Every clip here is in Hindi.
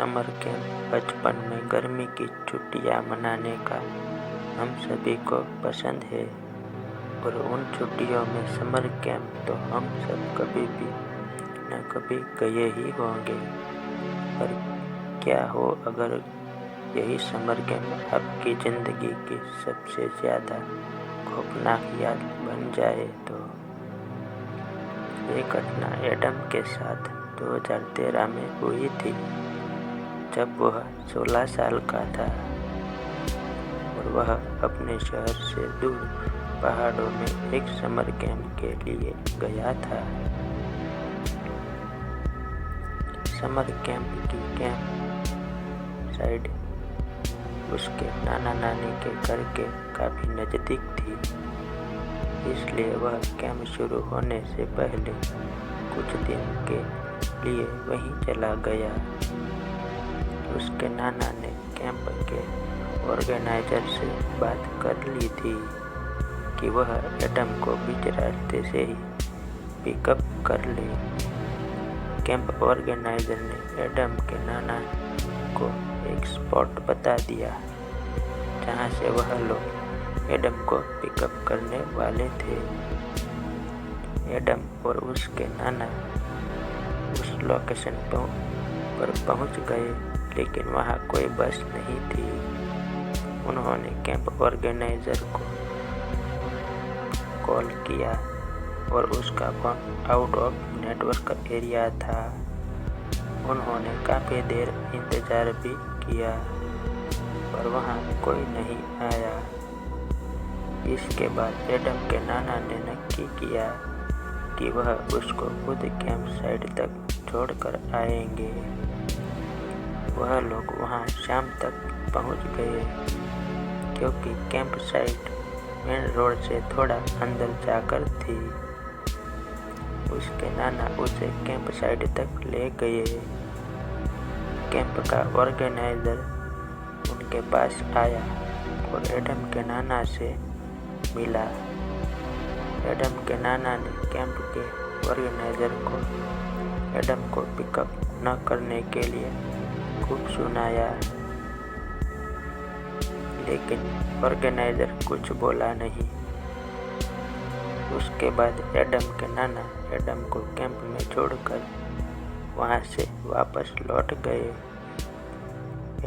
समर कैंप बचपन में गर्मी की छुट्टियां मनाने का हम सभी को पसंद है और उन छुट्टियों में समर कैंप तो हम सब कभी भी न कभी गए ही होंगे। पर क्या हो अगर यही समर कैंप आपकी ज़िंदगी की सबसे ज़्यादा खौफनाक याद बन जाए तो। ये घटना एडम के साथ 2013 में हुई थी, जब वह 16 साल का था और वह अपने शहर से दूर पहाड़ों में एक समर कैंप के लिए गया था। समर कैंप की कैंप साइड उसके नाना नानी के घर के काफ़ी नज़दीक थी, इसलिए वह कैंप शुरू होने से पहले कुछ दिन के लिए वहीं चला गया। उसके नाना ने कैंप के ऑर्गेनाइजर से बात कर ली थी कि वह एडम को बीच रास्ते से ही पिकअप कर ले। कैंप ऑर्गेनाइजर ने एडम के नाना को एक स्पॉट बता दिया जहां से वह लोग एडम को पिकअप करने वाले थे। एडम और उसके नाना उस लोकेशन पर पहुंच गए, लेकिन वहां कोई बस नहीं थी। उन्होंने कैंप ऑर्गेनाइजर को कॉल किया और उसका phone out of network area था। उन्होंने काफ़ी देर इंतज़ार भी किया, पर वहां कोई नहीं आया। इसके बाद एडम के नाना ने नक्की किया कि वह उसको खुद कैंप साइट तक छोड़कर आएंगे। वह लोग वहां शाम तक पहुंच गए, क्योंकि कैंप साइट मेन रोड से थोड़ा अंदर जाकर थी। उसके नाना उसे कैंप साइट तक ले गए। कैंप का ऑर्गेनाइजर उनके पास आया और एडम के नाना से मिला। एडम के नाना ने कैंप के ऑर्गेनाइजर को एडम को पिकअप न करने के लिए खूब सुनाया, लेकिन ऑर्गेनाइजर कुछ बोला नहीं। उसके बाद एडम के नाना एडम को कैंप में छोड़कर वहां से वापस लौट गए।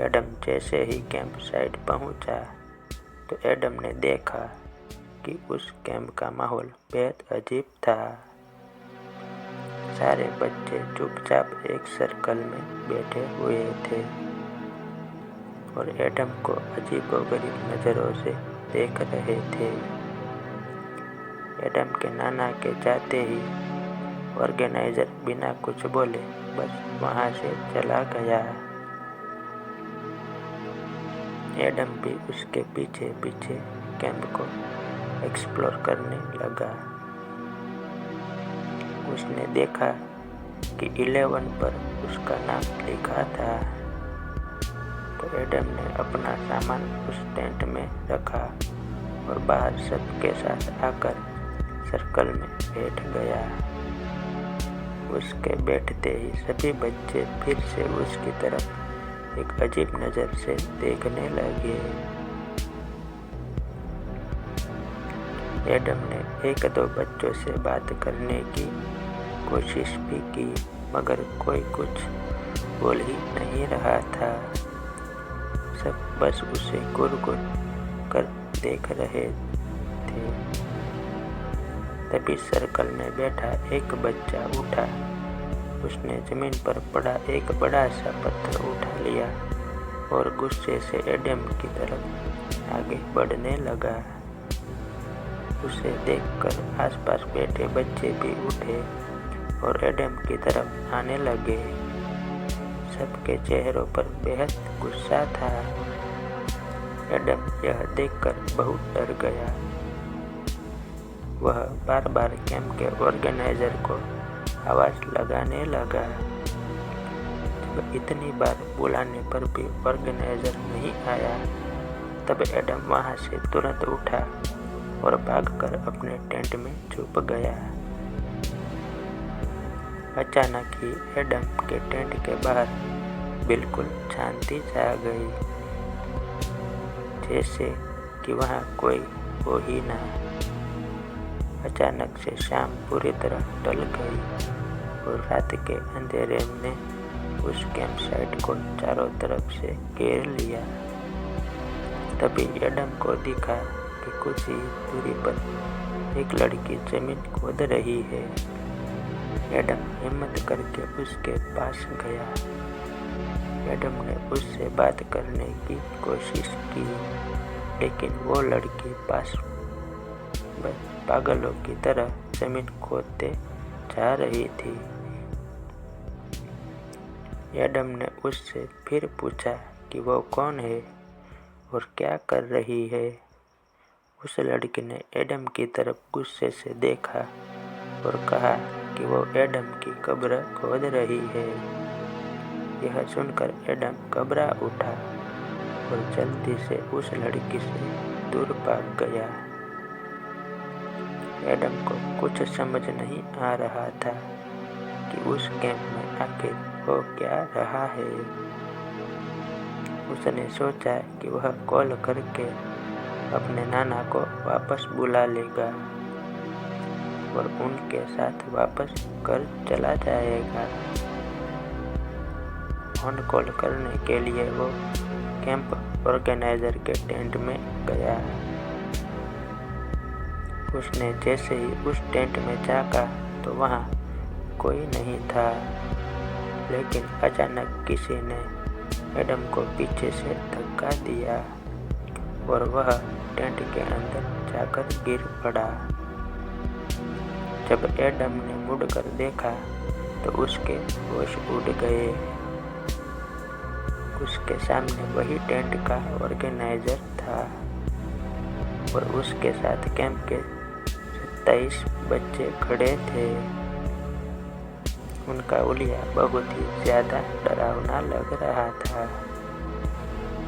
एडम जैसे ही कैंप साइट पहुंचा तो एडम ने देखा कि उस कैंप का माहौल बेहद अजीब था। सारे बच्चे चुपचाप एक सर्कल में बैठे हुए थे और एडम को अजीबोगरीब नज़रों से देख रहे थे। एडम के नाना के जाते ही ऑर्गेनाइजर बिना कुछ बोले बस वहां से चला गया। एडम भी उसके पीछे पीछे कैंप को एक्सप्लोर करने लगा। उसने देखा कि 11 पर उसका नाम लिखा था, तो एडम ने अपना सामान उस टेंट में रखा और बाहर सबके साथ आकर सर्कल में बैठ गया। उसके बैठते ही सभी बच्चे फिर से उसकी तरफ एक अजीब नज़र से देखने लगे। एडम ने एक दो बच्चों से बात करने की कोशिश भी की, मगर कोई कुछ बोल ही नहीं रहा था। सब बस उसे घूर घूर कर देख रहे थे। तभी सर्कल में बैठा एक बच्चा उठा। उसने जमीन पर पड़ा एक बड़ा सा पत्थर उठा लिया और गुस्से से एडम की तरफ आगे बढ़ने लगा। उसे देखकर आसपास बैठे बच्चे भी उठे और एडम की तरफ आने लगे। सबके चेहरों पर बेहद गुस्सा था। एडम यह देखकर बहुत डर गया। वह बार बार कैंप के ऑर्गेनाइजर को आवाज़ लगाने लगा। जब इतनी बार बुलाने पर भी ऑर्गेनाइजर नहीं आया, तब एडम वहां से तुरंत उठा और भागकर अपने टेंट में छुप गया। अचानक ही एडम के टेंट के बाहर बिल्कुल शांति छा गई, जैसे कि वहाँ कोई हो ही ना। अचानक से शाम पूरी तरह ढल गई और रात के अंधेरे ने उस कैंप साइट को चारों तरफ से घेर लिया। तभी एडम को दिखा कि कुछ ही दूरी पर एक लड़की जमीन खोद रही है। एडम हिम्मत करके उसके पास गया। एडम ने उससे बात करने की कोशिश की, लेकिन वो लड़की बस पागलों की तरह जमीन खोदते जा रही थी। एडम ने उससे फिर पूछा कि वो कौन है और क्या कर रही है। उस लड़की ने एडम की तरफ गुस्से से देखा और कहा कि वो एडम की कब्र खोद रही है। यह सुनकर एडम घबरा उठा और जल्दी से उस लड़की से दूर भाग गया। एडम को कुछ समझ नहीं आ रहा था कि उस कैंप में आखिर हो क्या रहा है। उसने सोचा कि वह कॉल करके अपने नाना को वापस बुला लेगा और उनके साथ वापस घर चला जाएगा। फोन कॉल करने के लिए वो कैंप ऑर्गेनाइजर के टेंट में गया। उसने जैसे ही उस टेंट में झांका तो वहाँ कोई नहीं था, लेकिन अचानक किसी ने एडम को पीछे से धक्का दिया और वह टेंट के अंदर जाकर गिर पड़ा। जब एडम ने मुड़कर देखा तो उसके होश उड़ गए। उसके सामने वही टेंट का ऑर्गेनाइजर था और उसके साथ कैंप के 27 बच्चे खड़े थे। उनका हुलिया बहुत ही ज्यादा डरावना लग रहा था।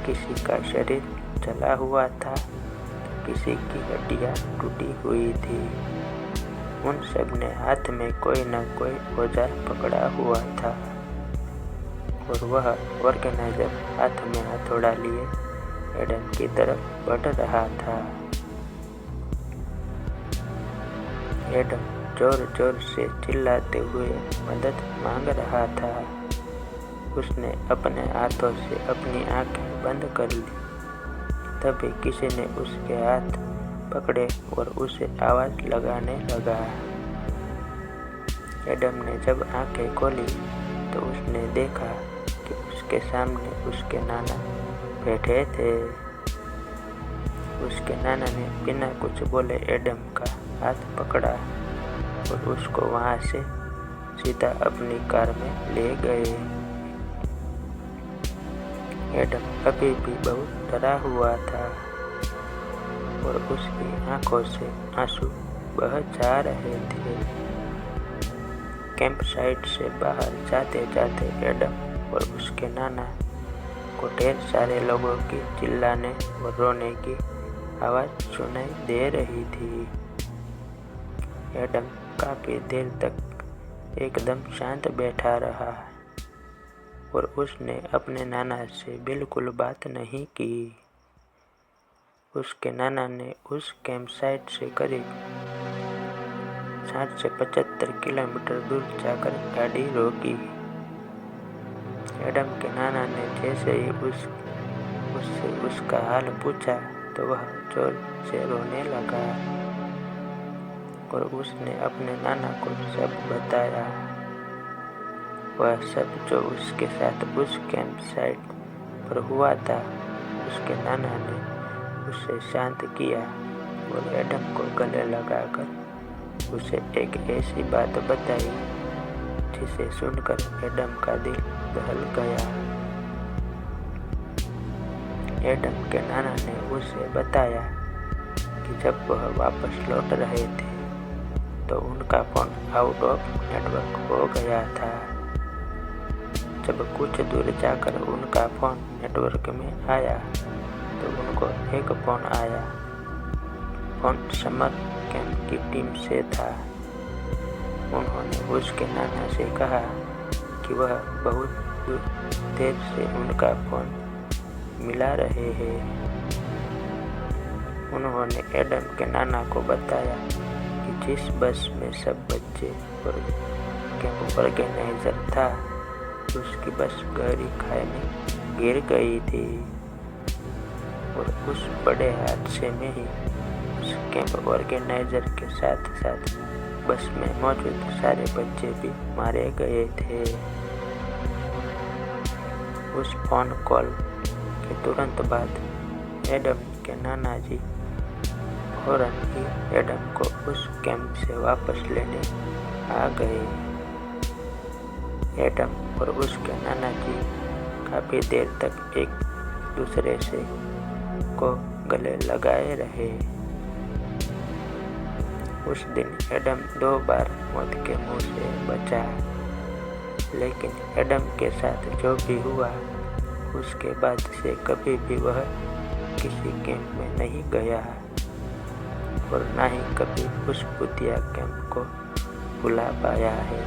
किसी का शरीर जला हुआ था, किसी की हड्डियां टूटी हुई थी। उन सब ने हाथ में कोई न कोई औजार पकड़ा हुआ था और वह ऑर्गेनाइजर हाथ में हथौड़ा लिए एडम की तरफ बढ़ रहा था। एडम जोर जोर से चिल्लाते हुए मदद मांग रहा था। उसने अपने हाथों से अपनी आंखें बंद कर ली। तभी किसी ने उसके हाथ पकड़े और उसे आवाज लगाने लगा। एडम ने जब आंखें खोली तो उसने देखा कि उसके सामने उसके नाना बैठे थे। उसके नाना ने बिना कुछ बोले एडम का हाथ पकड़ा और उसको वहां से सीधा अपनी कार में ले गए। एडम अभी भी बहुत डरा हुआ था और उसकी आंखों से आंसू बह जा रहे थे। कैंप साइट से बाहर जाते जाते एडम और उसके नाना को ढेर सारे लोगों की चिल्लाने और रोने की आवाज सुनाई दे रही थी। एडम काफी देर तक एकदम शांत बैठा रहा और उसने अपने नाना से बिल्कुल बात नहीं की। उसके नाना ने उस कैंप साइट से करीब 60 से 75 किलोमीटर दूर जाकर गाड़ी रोकी। एडम के नाना ने जैसे ही उससे उसका हाल पूछा तो वह जोर से रोने लगा और उसने अपने नाना को सब बताया। वह सब जो उसके साथ उस कैंप साइट पर हुआ था। उसके नाना ने उसे शांत किया और एडम को गले लगाकर उसे एक ऐसी बात बताई जिसे सुनकर एडम का दिल दहल गया। एडम के नाना ने उसे बताया कि जब वह वापस लौट रहे थे तो उनका फोन आउट ऑफ नेटवर्क हो गया था। जब कुछ दूर जाकर उनका फोन नेटवर्क में आया तो उनको एक फोन आया। फोन समर कैंप की टीम से था। उन्होंने उसके नाना से कहा कि वह बहुत देर से उनका फोन मिला रहे हैं। उन्होंने एडम के नाना को बताया कि जिस बस में सब बच्चे और कैंप ऑर्गेनाइजर था, उसकी बस गहरी खाई में गिर गई थी और उस बड़े हादसे में ही उस कैंप ऑर्गेनाइजर के साथ साथ बस में मौजूद सारे बच्चे भी मारे गए थे। उस फोन कॉल के तुरंत बाद एडम के नाना जी फौरन ही एडम को उस कैंप से वापस लेने आ गए। एडम और उसके नाना जी काफी देर तक एक दूसरे से को गले लगाए रहे। उस दिन एडम 2 बार मौत के मुंह से बचा, लेकिन एडम के साथ जो भी हुआ उसके बाद से कभी भी वह किसी कैंप में नहीं गया और ना ही कभी उस भूतिया कैंप को भुला पाया है।